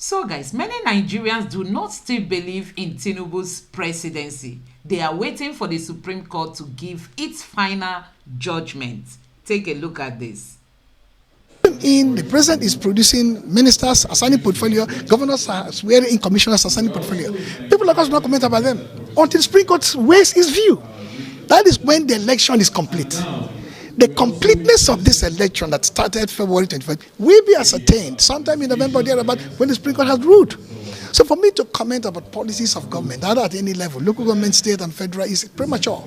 So guys, many Nigerians do not still believe in Tinubu's presidency. They are waiting for the Supreme Court to give its final judgment. Take a look at this. The president is producing ministers assigning portfolio, governors are swearing in, commissioners assigning portfolio. People like us do not comment about them until the Supreme Court weighs its view. That is when the election is complete. The completeness of this election that started February 25th will be ascertained sometime in November or thereabout when the Supreme Court has ruled. So for me to comment about policies of government, either at any level, local government, state and federal, is premature.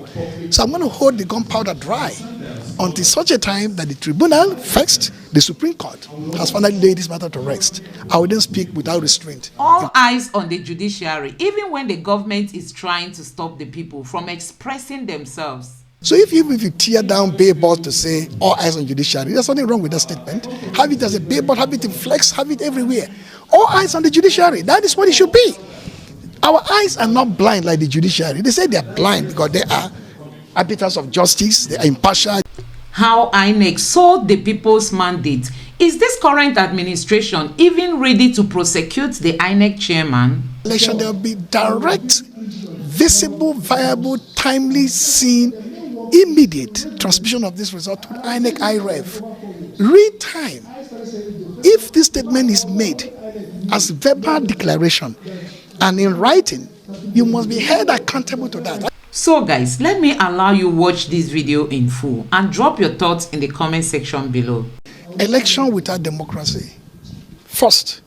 So I'm going to hold the gunpowder dry until such a time that the Tribunal, first, the Supreme Court, has finally laid this matter to rest. I will then speak without restraint. All eyes on the judiciary, even when the government is trying to stop the people from expressing themselves. So even if you tear down billboards to say all eyes on judiciary, there's something wrong with that statement. Have it as a billboard, have it in flex, have it everywhere. All eyes on the judiciary. That is what it should be. Our eyes are not blind like the judiciary. They say they are blind because they are arbiters of justice, they are impartial. How INEC sold the people's mandate. Is this current administration even ready to prosecute the INEC chairman? Election, there will be direct, visible, viable, timely, seen, immediate transmission of this result to INEC IREV. Real time. If this statement is made as verbal declaration and in writing, you must be held accountable to that. So guys, let me allow you watch this video in full and drop your thoughts in the comment section below. Election without democracy. First,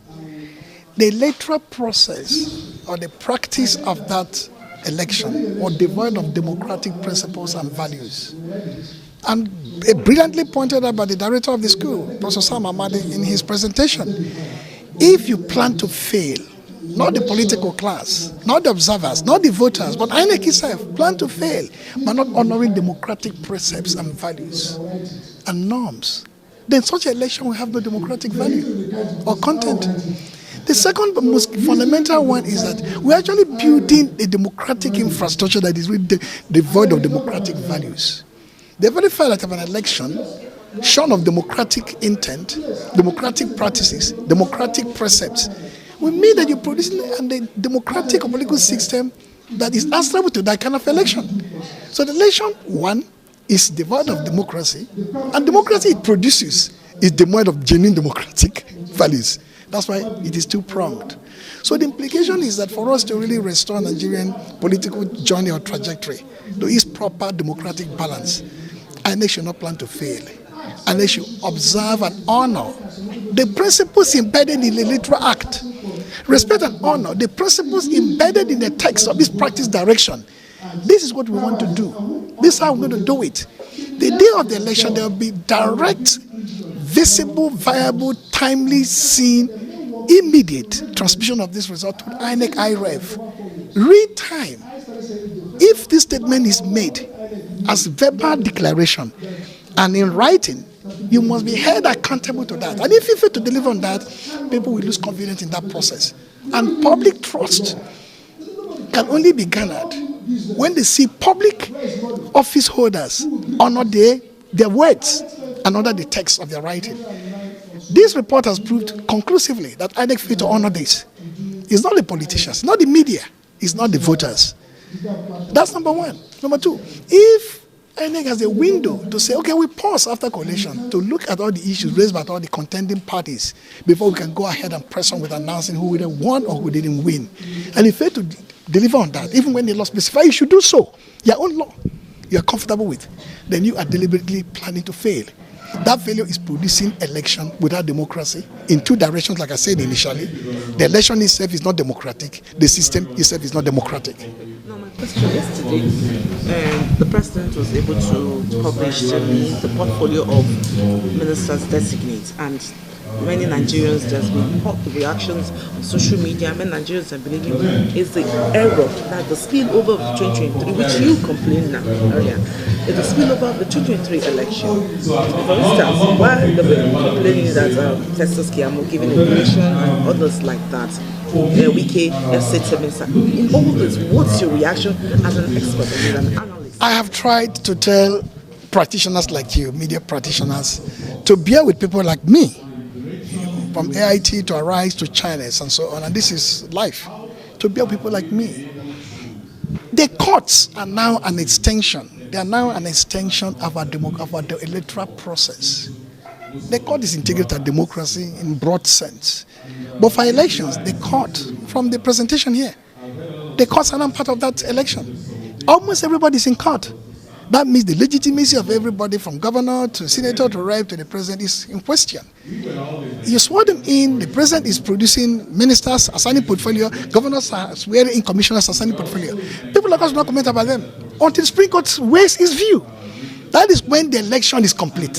the electoral process or the practice of that election was devoid of democratic principles and values. And brilliantly pointed out by the director of the school, Professor Sam Amadi, in his presentation. If you plan to fail, not the political class, not the observers, not the voters, but INEC itself plan to fail by not honoring democratic precepts and values and norms, then such an election will have no democratic value or content. The second most fundamental one is that we're actually building a democratic infrastructure that is really devoid of democratic values. They verify that of an election shorn of democratic intent, democratic practices, democratic precepts, will mean that you're producing a democratic or political system that is answerable to that kind of election. So the election, one, is devoid of democracy, and democracy it produces is devoid of genuine democratic values. That's why it is two-pronged. So the implication is that for us to really restore Nigerian political journey or trajectory, there is proper democratic balance, and they should not plan to fail. And they should observe and honor the principles embedded in the Electoral Act. Respect and honor the principles embedded in the text of this practice direction. This is what we want to do. This is how we're going to do it. The day of the election, there will be direct, visible, viable, timely, seen, immediate transmission of this result to INEC IREV. Real time. If this statement is made as verbal declaration and in writing, you must be held accountable to that. And if you fail to deliver on that, people will lose confidence in that process. And public trust can only be garnered when they see public office holders honor their words and honor the text of their writing. This report has proved conclusively that INEC failed to honor this. It's not the politicians, not the media, it's not the voters. That's number one. Number two, if INEC has a window to say, okay, we pause after collation to look at all the issues raised by all the contending parties before we can go ahead and press on with announcing who either won or who didn't win. And if fail to deliver on that, even when the law specifies you should do so, your own law you're comfortable with, then you are deliberately planning to fail. That failure is producing election without democracy in two directions, like I said initially. The election itself is not democratic. The system itself is not democratic. No, my question yesterday, the president was able to publish to me the portfolio of ministers designate, and many Nigerians, there's been hot reactions on social media. Many Nigerians are believing it's the error that the spillover of 2023, which you complained now earlier, is the spillover of the 2023 election. For instance, why they were complaining that Festus Keyamo giving a donation and others like that, Wike, in all this, what's your reaction as an expert and an analyst? I have tried to tell practitioners like you, media practitioners, to bear with people like me, from AIT to Arise to Chinese and so on. And this is life to build people like me. The courts are now an extension. They are now an extension of our the electoral process. The court is integrated to democracy in broad sense. But for elections, the court, from the presentation here, the courts are not part of that election. Almost everybody is in court. That means the legitimacy of everybody from governor to senator to rep to the president is in question. You swore them in, the president is producing ministers assigning portfolio, governors are swearing in commissioners assigning portfolio. People like us do not comment about them until Supreme Court weighs its view. That is when the election is complete.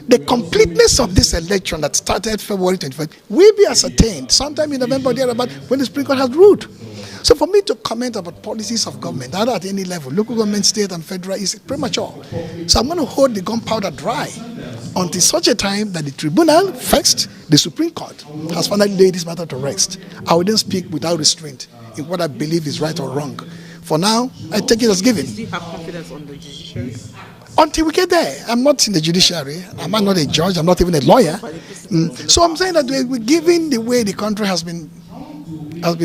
The completeness of this election that started February 25th will be ascertained sometime in November or thereabout when the Supreme Court has ruled. So for me to comment about policies of government, either at any level, local government, state and federal, is premature. So I'm going to hold the gunpowder dry until such a time that the Tribunal, first, the Supreme Court, has finally laid this matter to rest. I will then speak without restraint in what I believe is right or wrong. For now, I take it as given. Do you have confidence on the judiciary? Until we get there, I'm not in the judiciary. I'm not a judge. I'm not even a lawyer. So I'm saying that we're given the way the country has been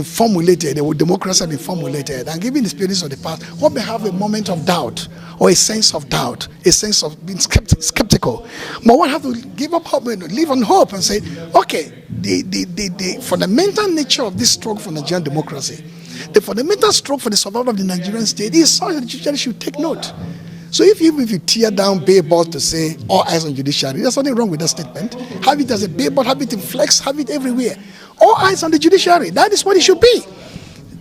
formulated, the democracy has been formulated, and given the experience of the past, one may have a moment of doubt or a sense of doubt, a sense of being skeptical. But one have to give up hope, live on hope, and say, okay, the fundamental nature of this struggle for Nigerian democracy, the fundamental struggle for the survival of the Nigerian state is such that the judiciary should take note. So even if you tear down billboards to say all eyes on judiciary, there's something wrong with that statement. Have it as a billboard, have it in flex, have it everywhere. All eyes on the judiciary. That is what it should be.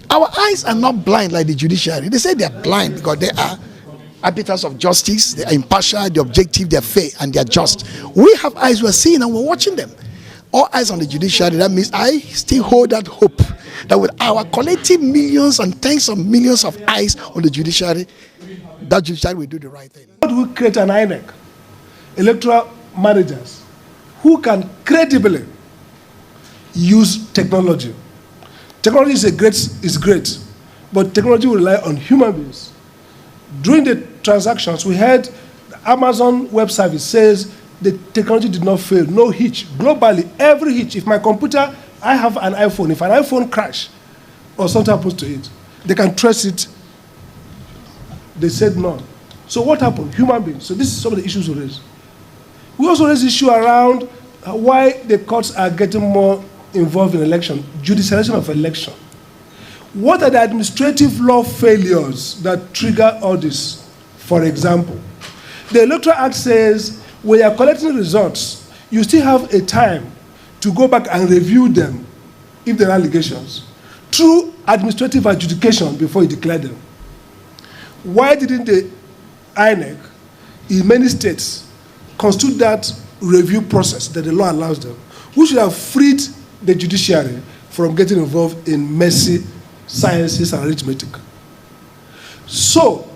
Our eyes are not blind like the judiciary. They say they're blind because they are arbiters of justice, they are impartial, they're objective, they're fair, and they're just. We have eyes, we're seeing and we're watching them. All eyes on the judiciary. That means I still hold that hope that with our collective millions and tens of millions of eyes on the judiciary, that judiciary will do the right thing. How do we create an INEC, electoral managers, who can credibly use technology? Technology is great, but technology will rely on human beings. During the transactions, we heard the Amazon Web Service says the technology did not fail, no hitch. Globally, every hitch, if my computer, I have an iPhone, if an iPhone crash or something happens to it, they can trace it. They said no. So what happened? Human beings. So this is some of the issues we raise. We also raise the issue around why the courts are getting more involved in election, judicialization of election. What are the administrative law failures that trigger all this? For example, the Electoral Act says when you are collecting results, you still have a time to go back and review them if there are allegations through administrative adjudication before you declare them. Why didn't the INEC in many states constitute that review process that the law allows them? We should have freed the judiciary from getting involved in messy sciences and arithmetic. So,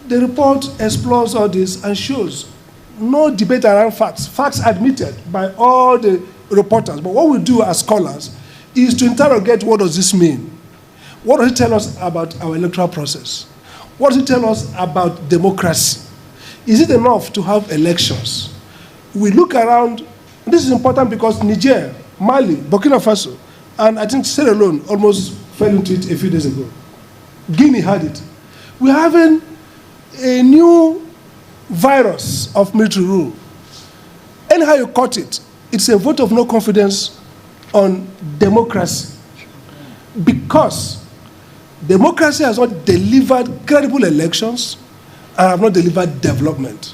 the report explores all this and shows no debate around facts. Facts admitted by all the reporters. But what we do as scholars is to interrogate what does this mean? What does it tell us about our electoral process? What does it tell us about democracy? Is it enough to have elections? We look around. This is important because Niger, Mali, Burkina Faso, and I think Sierra Leone almost fell into it a few days ago. Guinea had it. We're having a new virus of military rule. Anyhow you cut it, it's a vote of no confidence on democracy. Because democracy has not delivered credible elections and have not delivered development.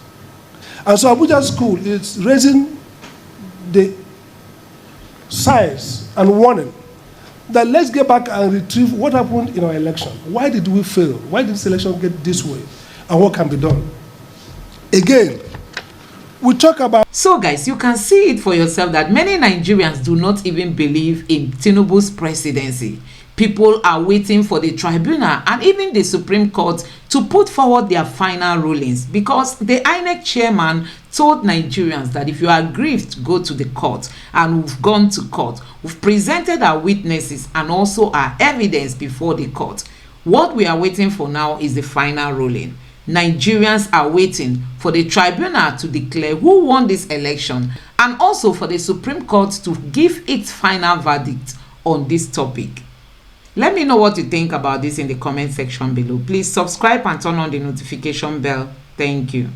And so Abuja School is raising the size and warning that let's get back and retrieve what happened in our election. Why did we fail? Why did this election get this way? And what can be done? Again, we talk about... So guys, you can see it for yourself that many Nigerians do not even believe in Tinubu's presidency. People are waiting for the tribunal and even the Supreme Court to put forward their final rulings, because the INEC chairman told Nigerians that if you are aggrieved, go to the court. And we've gone to court. We've presented our witnesses and also our evidence before the court. What we are waiting for now is the final ruling. Nigerians are waiting for the tribunal to declare who won this election and also for the Supreme Court to give its final verdict on this topic. Let me know what you think about this in the comment section below. Please subscribe and turn on the notification bell. Thank you.